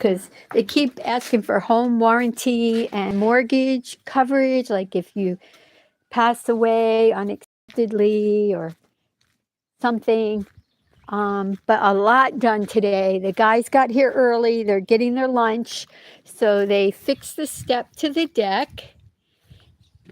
because they keep asking for home warranty and mortgage coverage, like if you pass away unexpectedly or something. But a lot done today. The guys got here early. They're getting their lunch. So they fixed the step to the deck.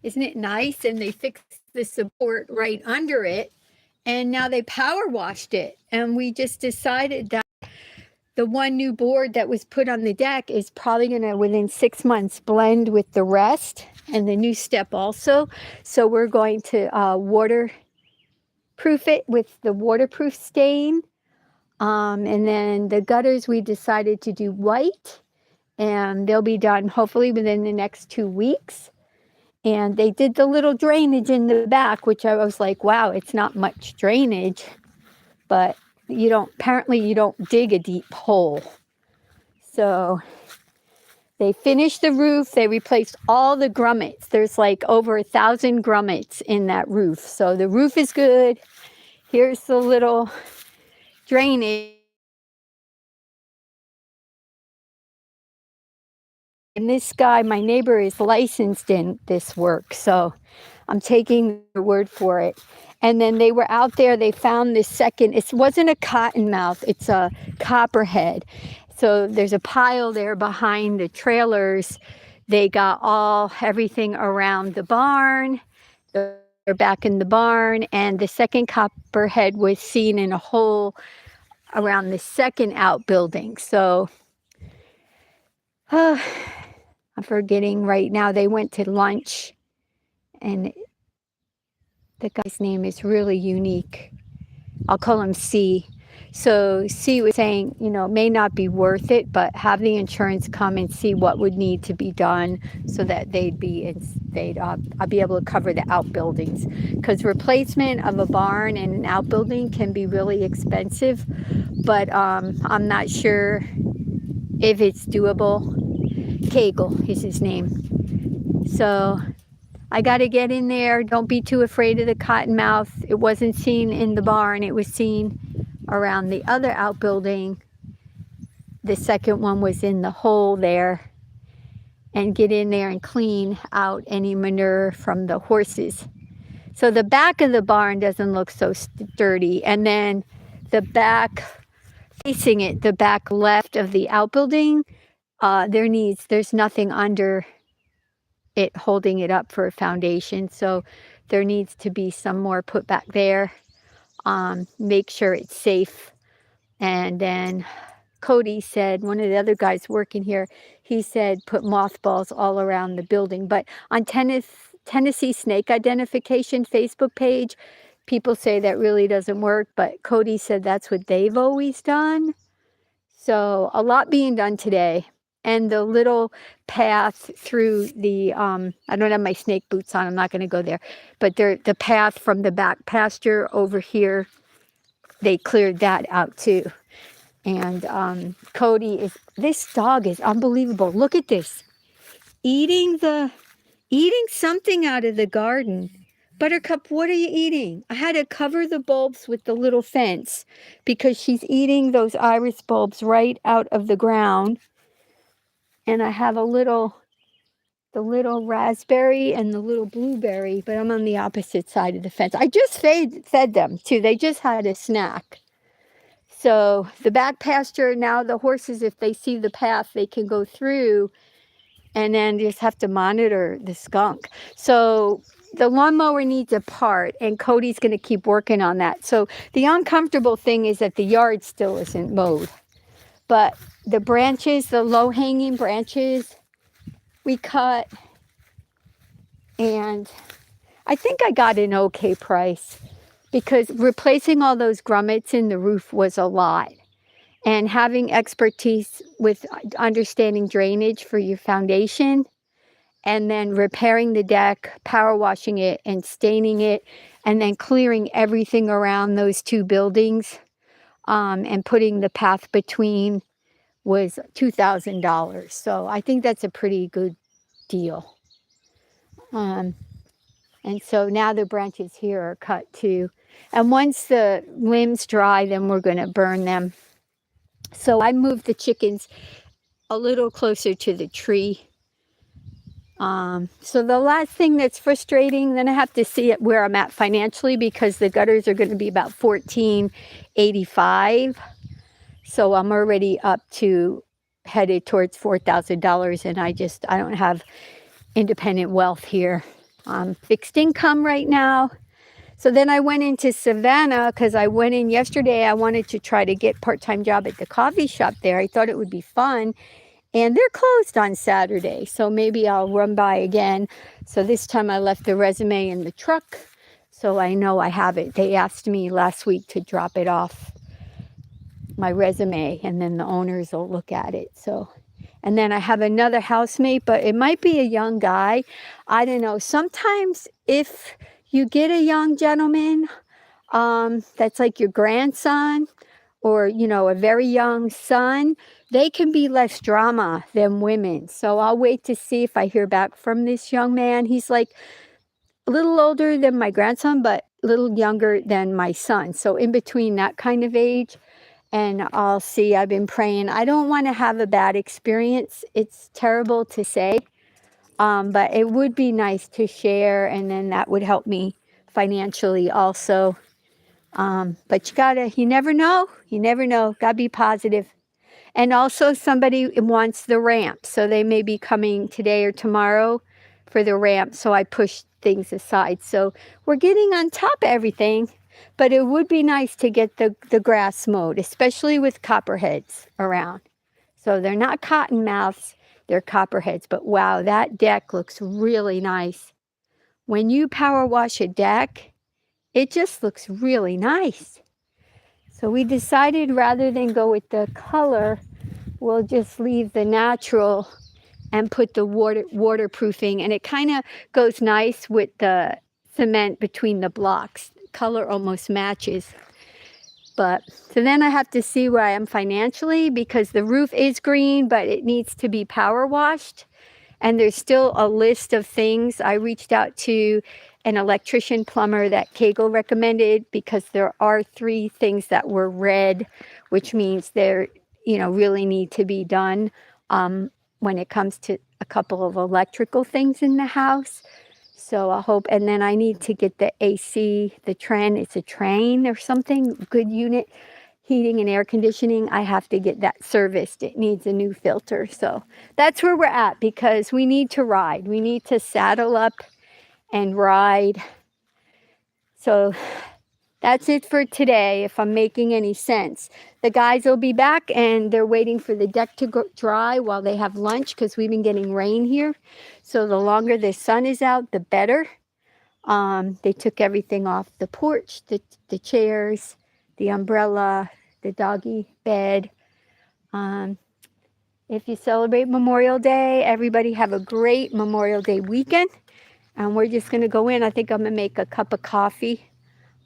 Isn't it nice? And they fixed the support right under it. And now they power washed it. And we just decided that the one new board that was put on the deck is probably going to, within 6 months, blend with the rest and the new step also. So we're going to waterproof it with the waterproof stain. And then the gutters, we decided to do white, and they'll be done hopefully within the next 2 weeks. And they did the little drainage in the back, which I was like, wow, it's not much drainage, but apparently you don't dig a deep hole. So they finished the roof. They replaced all the grommets. There's like over 1,000 grommets in that roof. So the roof is good. Here's the little drainage. And this guy, my neighbor, is licensed in this work, so I'm taking the word for it. And then they were out there, they found this second, it wasn't a cottonmouth, it's a copperhead. So there's a pile there behind the trailers. They got everything around the barn. They're back in the barn, and the second copperhead was seen in a hole around the second outbuilding. So, I'm forgetting right now. They went to lunch, and the guy's name is really unique. I'll call him C. So C was saying, it may not be worth it, but have the insurance come and see what would need to be done so that I'd be able to cover the outbuildings. Because replacement of a barn and an outbuilding can be really expensive, but I'm not sure if it's doable. Kegel is his name. So I got to get in there. Don't be too afraid of the cottonmouth. It wasn't seen in the barn. It was seen around the other outbuilding. The second one was in the hole there. And get in there and clean out any manure from the horses. So the back of the barn doesn't look so dirty. And then the back, facing it, the back left of the outbuilding, there's nothing under it holding it up for a foundation. So there needs to be some more put back there. Make sure it's safe. And then Cody said, one of the other guys working here, he said put mothballs all around the building. But on Tennessee Snake Identification Facebook page, people say that really doesn't work. But Cody said that's what they've always done. So a lot being done today. And the little path through the, I don't have my snake boots on, I'm not going to go there. But the path from the back pasture over here, they cleared that out too. And this dog is unbelievable. Look at this. Eating something out of the garden. Buttercup, what are you eating? I had to cover the bulbs with the little fence because she's eating those iris bulbs right out of the ground. And I have the little raspberry and the little blueberry, but I'm on the opposite side of the fence. I just fed them too. They just had a snack. So the back pasture, now the horses, if they see the path, they can go through, and then just have to monitor the skunk. So the lawnmower needs a part, and Cody's going to keep working on that. So the uncomfortable thing is that the yard still isn't mowed. But the branches, the low-hanging branches, we cut, and I think I got an okay price because replacing all those grommets in the roof was a lot. And having expertise with understanding drainage for your foundation, and then repairing the deck, power washing it, and staining it, and then clearing everything around those two buildings, and putting the path between was $2,000. So I think that's a pretty good deal. And so now the branches here are cut too. And once the limbs dry, then we're going to burn them. So I moved the chickens a little closer to the tree. So the last thing that's frustrating, then I have to see it where I'm at financially, because the gutters are going to be about $14.85. So I'm already up to headed towards $4,000, and I don't have independent wealth here. Fixed income right now. So then I went into Savannah because I went in yesterday. I wanted to try to get part-time job at the coffee shop there. I thought it would be fun. And they're closed on Saturday, so maybe I'll run by again. So this time I left the resume in the truck, so I know I have it. They asked me last week to drop it off, my resume, and then the owners will look at it. So, and then I have another housemate, but it might be a young guy. I don't know. Sometimes if you get a young gentleman that's like your grandson, or, you know, a very young son, they can be less drama than women. So I'll wait to see if I hear back from this young man. He's like a little older than my grandson, but a little younger than my son. So in between that kind of age. And I'll see. I've been praying. I don't want to have a bad experience. It's terrible to say, but it would be nice to share, and then that would help me financially also. But you never know. You never know. Gotta be positive. And also somebody wants the ramp. So they may be coming today or tomorrow for the ramp. So I pushed things aside. So we're getting on top of everything. But it would be nice to get the grass mowed, especially with copperheads around. So they're not cottonmouths, they're copperheads. But wow, that deck looks really nice. When you power wash a deck, it just looks really nice. So we decided rather than go with the color, we'll just leave the natural and put the waterproofing. And it kind of goes nice with the cement between the blocks. Color almost matches. But so then I have to see where I am financially, because the roof is green, but it needs to be power washed. And there's still a list of things. I reached out to an electrician plumber that Kegel recommended, because there are 3 things that were red, which means they're, really need to be done when it comes to a couple of electrical things in the house. So I hope, and then I need to get the AC, the Tren, it's a Train or something, good unit, heating and air conditioning. I have to get that serviced. It needs a new filter. So that's where we're at, because we need to ride. We need to saddle up and ride. So that's it for today, if I'm making any sense. The guys will be back, and they're waiting for the deck to dry while they have lunch, because we've been getting rain here. So the longer the sun is out, the better. They took everything off the porch, the chairs, the umbrella, the doggy bed. If you celebrate Memorial Day, everybody have a great Memorial Day weekend. And we're just going to go in. I think I'm going to make a cup of coffee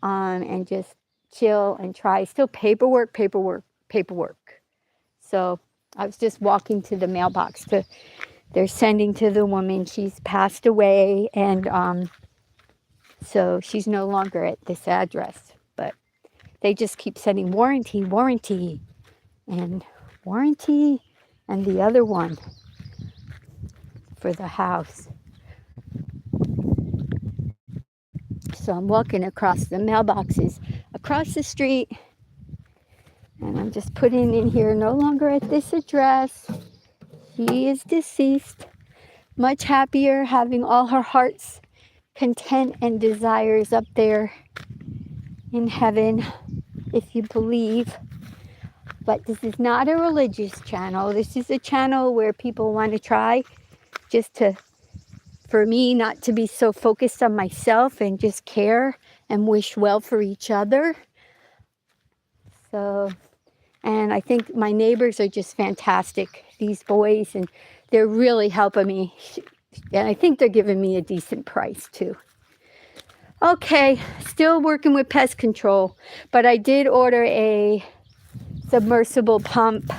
and just chill and try. Still paperwork. So I was just walking to the mailbox. They're sending to the woman. She's passed away, and so she's no longer at this address. But they just keep sending warranty, and the other one for the house. So I'm walking across the mailboxes across the street, and I'm just putting in here, no longer at this address. She is deceased. Much happier, having all her heart's content and desires up there in heaven, if you believe. But this is not a religious channel. This is a channel where people want to try for me not to be so focused on myself and just care and wish well for each other. So, and I think my neighbors are just fantastic, these boys, and they're really helping me. And I think they're giving me a decent price too. Okay, still working with pest control, but I did order a submersible pump.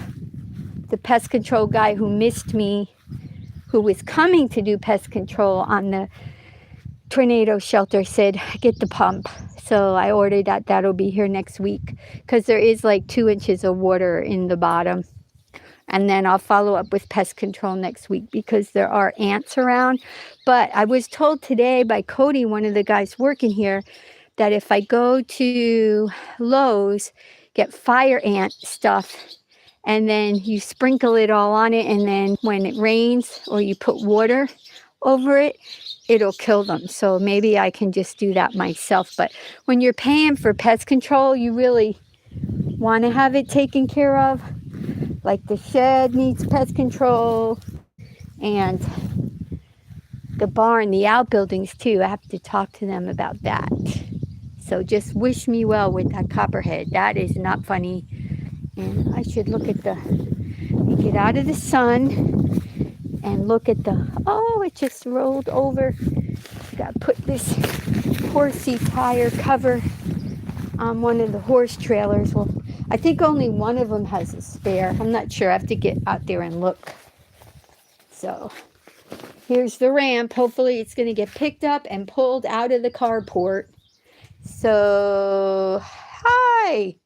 The pest control guy who missed me, who was coming to do pest control on the tornado shelter, said, get the pump. So I ordered that. That'll be here next week, because there is like 2 inches of water in the bottom. And then I'll follow up with pest control next week because there are ants around. But I was told today by Cody, one of the guys working here, that if I go to Lowe's, get fire ant stuff, and then you sprinkle it all on it, and then when it rains or you put water over it, it'll kill them. So maybe I can just do that myself. But when you're paying for pest control, you really want to have it taken care of. Like the shed needs pest control, and the barn, the outbuildings too. I have to talk to them about that. So just wish me well with that copperhead. That is not funny. And I should look at get out of the sun and look at oh, it just rolled over. Got to put this horsey tire cover on one of the horse trailers. Well, I think only one of them has a spare. I'm not sure. I have to get out there and look. So here's the ramp. Hopefully it's going to get picked up and pulled out of the carport. So, hi,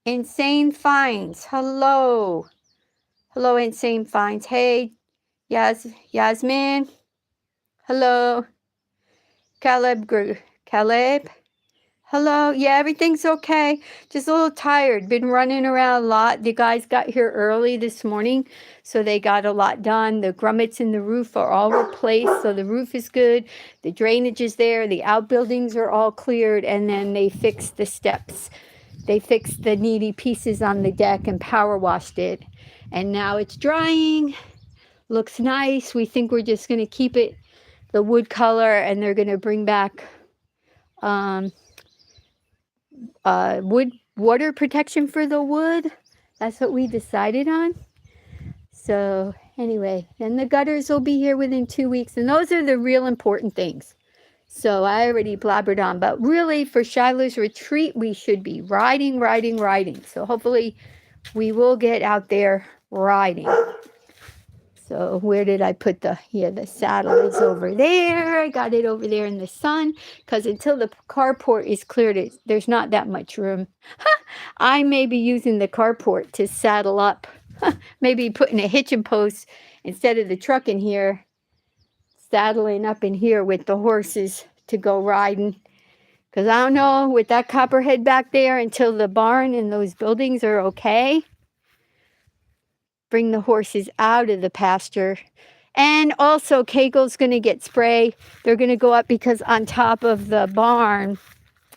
Insane Finds. Hello. Hello, Insane Finds. Hey, Yasmin. Hello. Caleb. Hello. Yeah, everything's okay. Just a little tired. Been running around a lot. The guys got here early this morning, so they got a lot done. The grummets in the roof are all replaced, so the roof is good. The drainage is there. The outbuildings are all cleared, and then they fixed the steps. They fixed the needy pieces on the deck and power washed it. And now it's drying. Looks nice. We think we're just going to keep it the wood color, and they're going to bring back wood water protection for the wood. That's what we decided on. So anyway, then the gutters will be here within 2 weeks, and those are the real important things. So I already blabbered on, but really for Shiloh's retreat, we should be riding. So hopefully we will get out there riding. So where did I put the saddle is over there. I got it over there in the sun because until the carport is cleared, there's not that much room. I may be using the carport to saddle up. Maybe putting a hitching post instead of the truck in here, saddling up in here with the horses to go riding. Because I don't know, with that copperhead back there, until the barn and those buildings are okay, bring the horses out of the pasture. And also Kegel's going to get spray. They're going to go up because on top of the barn,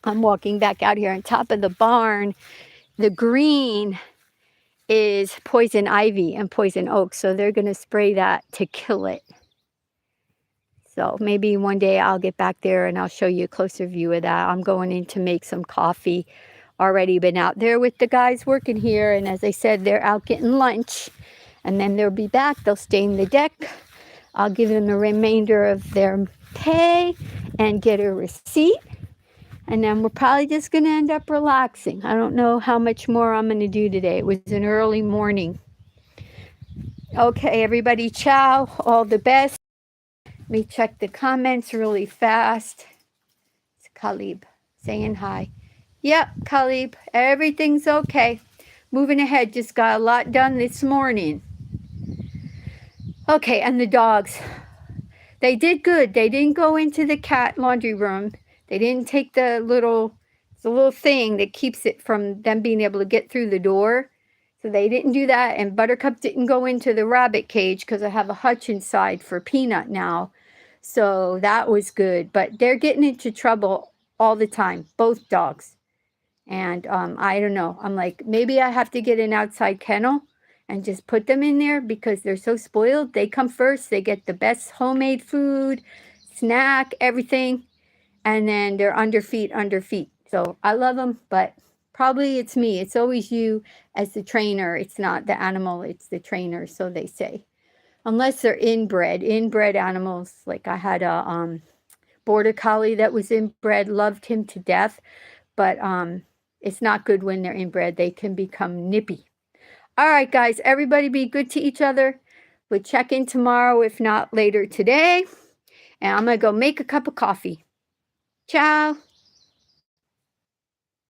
I'm walking back out here, on top of the barn, the green is poison ivy and poison oak. So they're going to spray that to kill it. So maybe one day I'll get back there and I'll show you a closer view of that. I'm going in to make some coffee. Already been out there with the guys working here. And as I said, they're out getting lunch. And then they'll be back. They'll stay in the deck. I'll give them the remainder of their pay and get a receipt. And then we're probably just going to end up relaxing. I don't know how much more I'm going to do today. It was an early morning. Okay, everybody, ciao. All the best. Let me check the comments really fast. It's Khalib saying hi. Yep, Khalib, everything's okay. Moving ahead, just got a lot done this morning. Okay, and the dogs. They did good. They didn't go into the cat laundry room. They didn't take the little thing that keeps it from them being able to get through the door. So they didn't do that. And Buttercup didn't go into the rabbit cage because I have a hutch inside for Peanut now. So that was good. But they're getting into trouble all the time, both dogs. And I don't know. I'm like, maybe I have to get an outside kennel and just put them in there because they're so spoiled. They come first. They get the best homemade food, snack, everything. And then they're under feet. So I love them, but probably it's me. It's always you as the trainer. It's not the animal. It's the trainer, so they say. Unless they're inbred animals. Like I had a border collie that was inbred. Loved him to death. But it's not good when they're inbred. They can become nippy. All right, guys. Everybody be good to each other. We'll check in tomorrow, if not later today. And I'm going to go make a cup of coffee. Ciao.